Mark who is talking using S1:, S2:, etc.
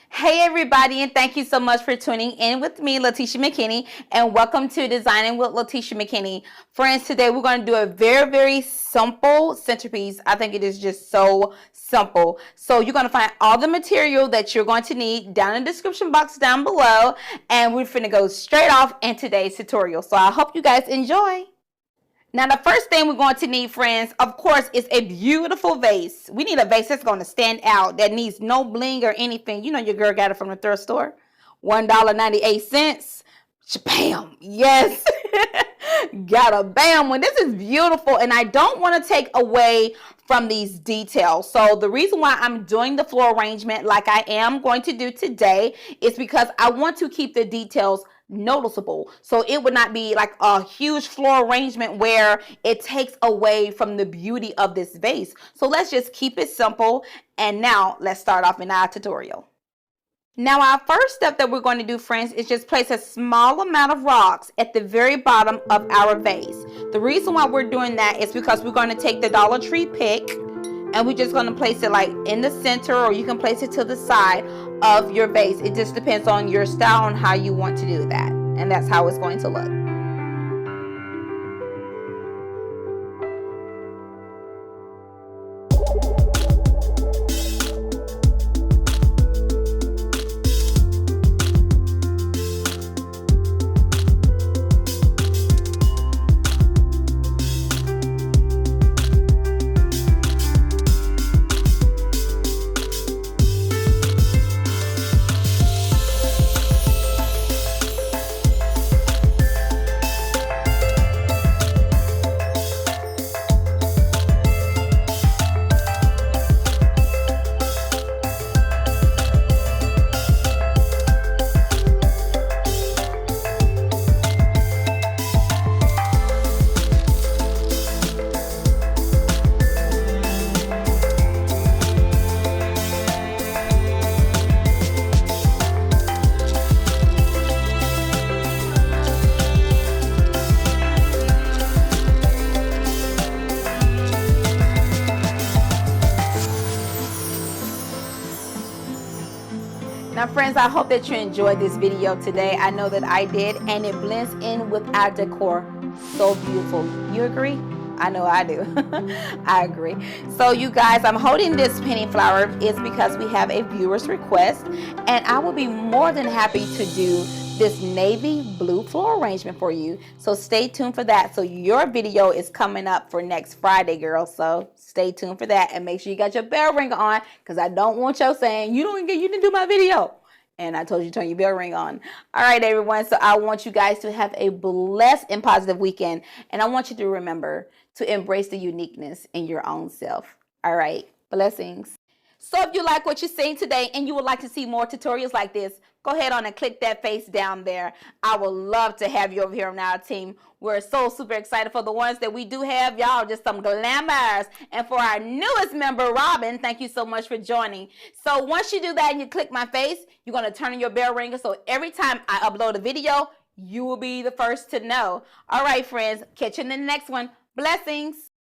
S1: Hey everybody, and thank you so much for tuning in with me, Latisha McKinney, and welcome to Designing with Latisha McKinney. Friends, today we're going to do a very simple centerpiece. I think it is just so simple. So you're going to find all the material that you're going to need down in the description box down below, and we're finna go straight off in today's tutorial. So I hope you guys enjoy. Now, the first thing we're going to need, friends, of course, is a beautiful vase. We need a vase that's going to stand out, that needs no bling or anything. You know your girl got it from the thrift store. $1.98. Bam. Yes. Got a bam one. This is beautiful, and I don't want to take away from these details. So the reason why I'm doing the floral arrangement like I am going to do today is because I want to keep the details noticeable, so it would not be like a huge floral arrangement where it takes away from the beauty of this vase. So let's just keep it simple, and now let's start off in our tutorial. Now, our first step that we're going to do, friends, is just place a small amount of rocks at the very bottom of our vase. The reason why we're doing that is because we're going to take the Dollar Tree pick, and we're just going to place it like in the center, or you can place it to the side of your vase. It just depends on your style and how you want to do that. And that's how it's going to look. Now, friends, I hope that you enjoyed this video today. I know that I did, and it blends in with our decor so beautiful. You agree? I know I do. I agree. So you guys, I'm holding this penny flower is because we have a viewer's request, and I will be more than happy to do this navy blue floral arrangement for you. So stay tuned for that. So your video is coming up for next Friday, girls. So stay tuned for that, and make sure you got your bell ringer on, because I don't want you saying you didn't do my video. And I told you to turn your bell ring on. All right, everyone. So I want you guys to have a blessed and positive weekend. And I want you to remember to embrace the uniqueness in your own self. All right. Blessings. So if you like what you're seeing today and you would like to see more tutorials like this, go ahead on and click that face down there. I would love to have you over here on our team. We're so super excited for the ones that we do have. Y'all just some glamours. And for our newest member, Robin, thank you so much for joining. So once you do that and you click my face, you're going to turn on your bell ringer. So every time I upload a video, you will be the first to know. All right, friends. Catch you in the next one. Blessings.